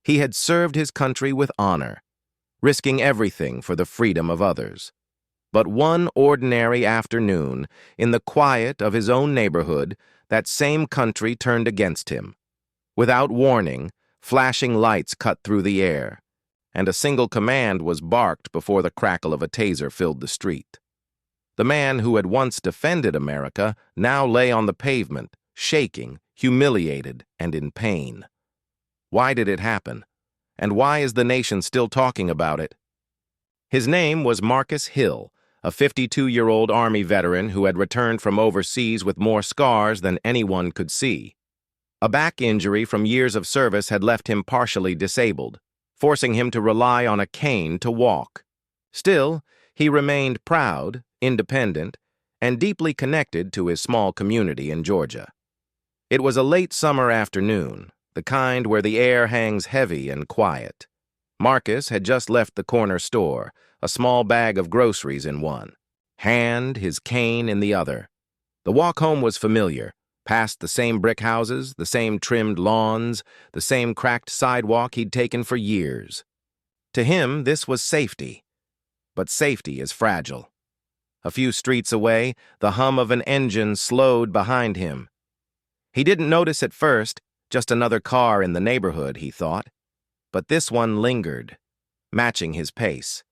He had served his country with honor, risking everything for the freedom of others. But one ordinary afternoon, in the quiet of his own neighborhood, that same country turned against him. Without warning, flashing lights cut through the air, and a single command was barked before the crackle of a taser filled the street. The man who had once defended America now lay on the pavement, shaking, humiliated, and in pain. Why did it happen? And why is the nation still talking about it? His name was Marcus Hill, a 52-year-old Army veteran who had returned from overseas with more scars than anyone could see. A back injury from years of service had left him partially disabled, forcing him to rely on a cane to walk. Still, he remained proud, independent, and deeply connected to his small community in Georgia. It was a late summer afternoon, the kind where the air hangs heavy and quiet. Marcus had just left the corner store, a small bag of groceries in one hand, his cane in the other. The walk home was familiar, past the same brick houses, the same trimmed lawns, the same cracked sidewalk he'd taken for years. To him, this was safety. But safety is fragile. A few streets away, the hum of an engine slowed behind him. He didn't notice at first, just another car in the neighborhood, he thought. But this one lingered, matching his pace.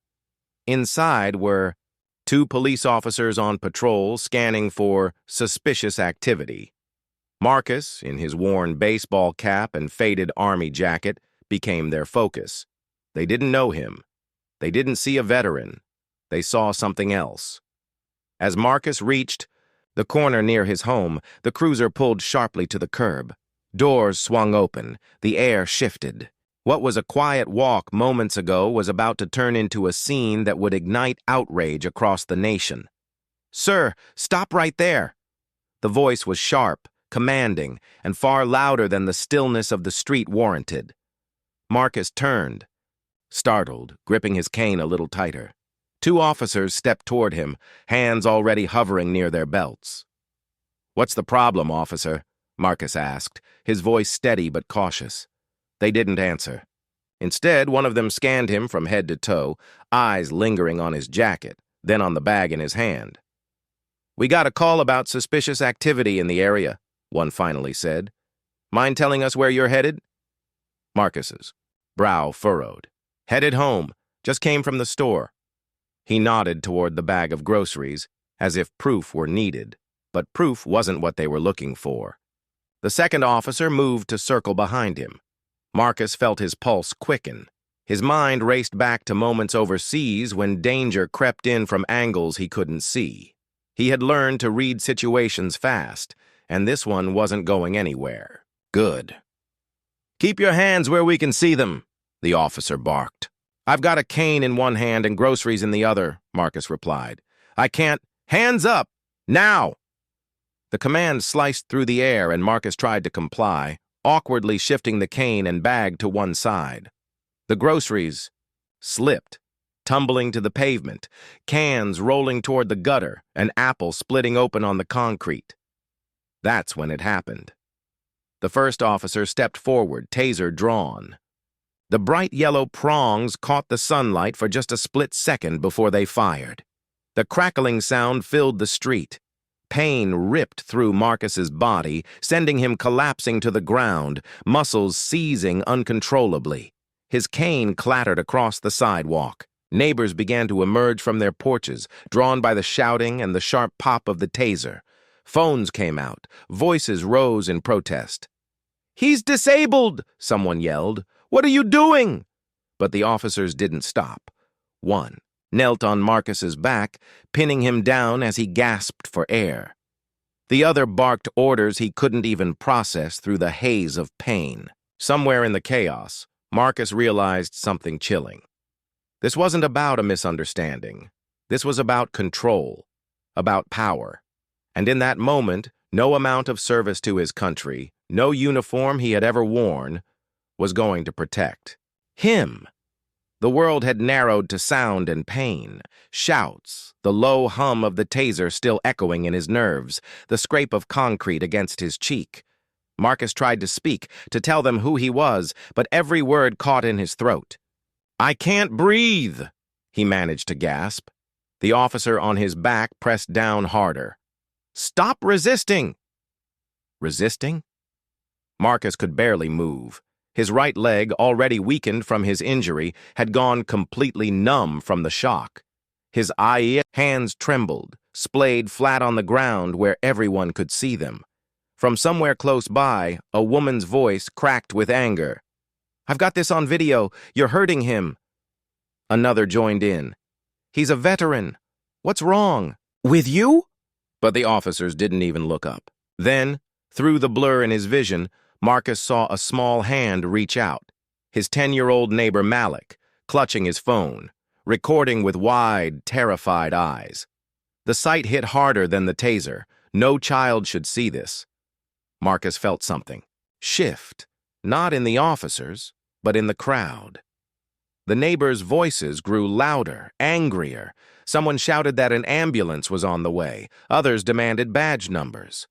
Inside were 2 police officers on patrol scanning for suspicious activity. Marcus, in his worn baseball cap and faded army jacket, became their focus. They didn't know him. They didn't see a veteran. They saw something else. As Marcus reached the corner near his home, the cruiser pulled sharply to the curb. Doors swung open. The air shifted. What was a quiet walk moments ago was about to turn into a scene that would ignite outrage across the nation. "Sir, stop right there!" The voice was sharp, commanding, and far louder than the stillness of the street warranted. Marcus turned, startled, gripping his cane a little tighter. 2 officers stepped toward him, hands already hovering near their belts. "What's the problem, officer?" Marcus asked, his voice steady but cautious. They didn't answer. Instead, one of them scanned him from head to toe, eyes lingering on his jacket, then on the bag in his hand. "We got a call about suspicious activity in the area," one finally said. "Mind telling us where you're headed?" Marcus's brow furrowed. "Headed home. Just came from the store." He nodded toward the bag of groceries, as if proof were needed, but proof wasn't what they were looking for. The second officer moved to circle behind him. Marcus felt his pulse quicken. His mind raced back to moments overseas when danger crept in from angles he couldn't see. He had learned to read situations fast, and this one wasn't going anywhere. Good. "Keep your hands where we can see them," the officer barked. "I've got a cane in one hand and groceries in the other," Marcus replied. "I can't—" "Hands up! Now!" The command sliced through the air, and Marcus tried to comply, awkwardly shifting the cane and bag to one side. The groceries slipped, tumbling to the pavement, cans rolling toward the gutter, an apple splitting open on the concrete. That's when it happened. The first officer stepped forward, taser drawn. The bright yellow prongs caught the sunlight for just a split second before they fired. The crackling sound filled the street. Pain ripped through Marcus's body, sending him collapsing to the ground, muscles seizing uncontrollably. His cane clattered across the sidewalk. Neighbors began to emerge from their porches, drawn by the shouting and the sharp pop of the taser. Phones came out. Voices rose in protest. "He's disabled!" someone yelled. "What are you doing?" But the officers didn't stop. One knelt on Marcus's back, pinning him down as he gasped for air. The other barked orders he couldn't even process through the haze of pain. Somewhere in the chaos, Marcus realized something chilling. This wasn't about a misunderstanding. This was about control, about power. And in that moment, no amount of service to his country, no uniform he had ever worn, was going to protect him. The world had narrowed to sound and pain, shouts, the low hum of the taser still echoing in his nerves, the scrape of concrete against his cheek. Marcus tried to speak, to tell them who he was, but every word caught in his throat. "I can't breathe," he managed to gasp. The officer on his back pressed down harder. "Stop resisting!" Resisting? Marcus could barely move. His right leg, already weakened from his injury, had gone completely numb from the shock. His hands trembled, splayed flat on the ground where everyone could see them. From somewhere close by, a woman's voice cracked with anger. "I've got this on video. You're hurting him." Another joined in. "He's a veteran. What's wrong? With you?" But the officers didn't even look up. Then, through the blur in his vision, Marcus saw a small hand reach out. His 10-year-old neighbor Malik, clutching his phone, recording with wide, terrified eyes. The sight hit harder than the taser. No child should see this. Marcus felt something shift, not in the officers, but in the crowd. The neighbors' voices grew louder, angrier. Someone shouted that an ambulance was on the way. Others demanded badge numbers.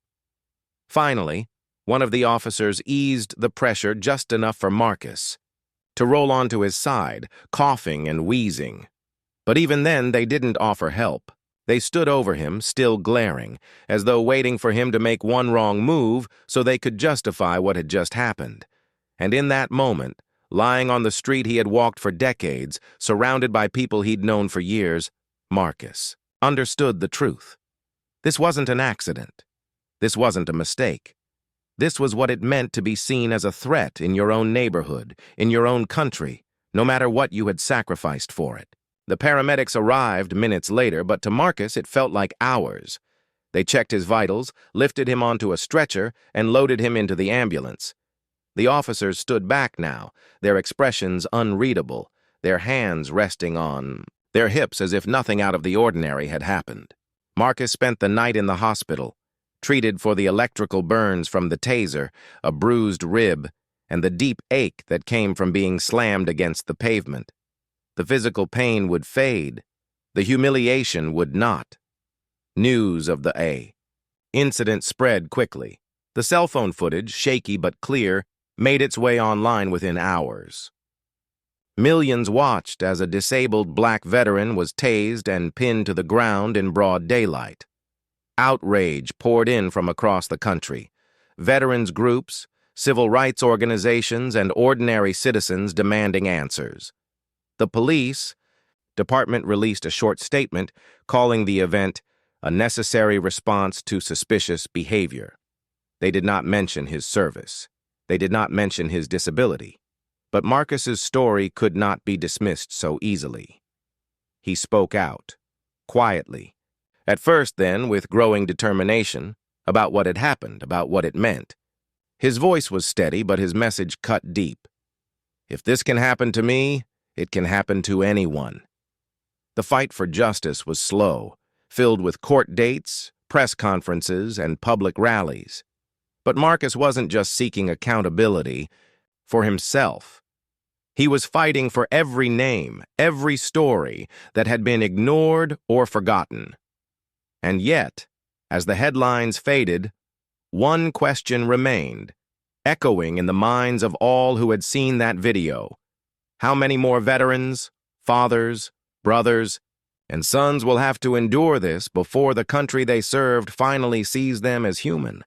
Finally, one of the officers eased the pressure just enough for Marcus to roll onto his side, coughing and wheezing. But even then, they didn't offer help. They stood over him, still glaring, as though waiting for him to make one wrong move so they could justify what had just happened. And in that moment, lying on the street he had walked for decades, surrounded by people he'd known for years, Marcus understood the truth. This wasn't an accident. This wasn't a mistake. This was what it meant to be seen as a threat in your own neighborhood, in your own country, no matter what you had sacrificed for it. The paramedics arrived minutes later, but to Marcus it felt like hours. They checked his vitals, lifted him onto a stretcher, and loaded him into the ambulance. The officers stood back now, their expressions unreadable, their hands resting on their hips as if nothing out of the ordinary had happened. Marcus spent the night in the hospital, treated for the electrical burns from the taser, a bruised rib, and the deep ache that came from being slammed against the pavement. The physical pain would fade. The humiliation would not. News of the incident spread quickly. The cell phone footage, shaky but clear, made its way online within hours. Millions watched as a disabled black veteran was tased and pinned to the ground in broad daylight. Outrage poured in from across the country. Veterans groups, civil rights organizations, and ordinary citizens demanding answers. The police department released a short statement calling the event a necessary response to suspicious behavior. They did not mention his service. They did not mention his disability. But Marcus's story could not be dismissed so easily. He spoke out, quietly. At first, then, with growing determination, about what had happened, about what it meant. His voice was steady, but his message cut deep. If this can happen to me, it can happen to anyone. The fight for justice was slow, filled with court dates, press conferences, and public rallies. But Marcus wasn't just seeking accountability for himself. He was fighting for every name, every story that had been ignored or forgotten. And yet, as the headlines faded, one question remained, echoing in the minds of all who had seen that video. How many more veterans, fathers, brothers, and sons will have to endure this before the country they served finally sees them as human?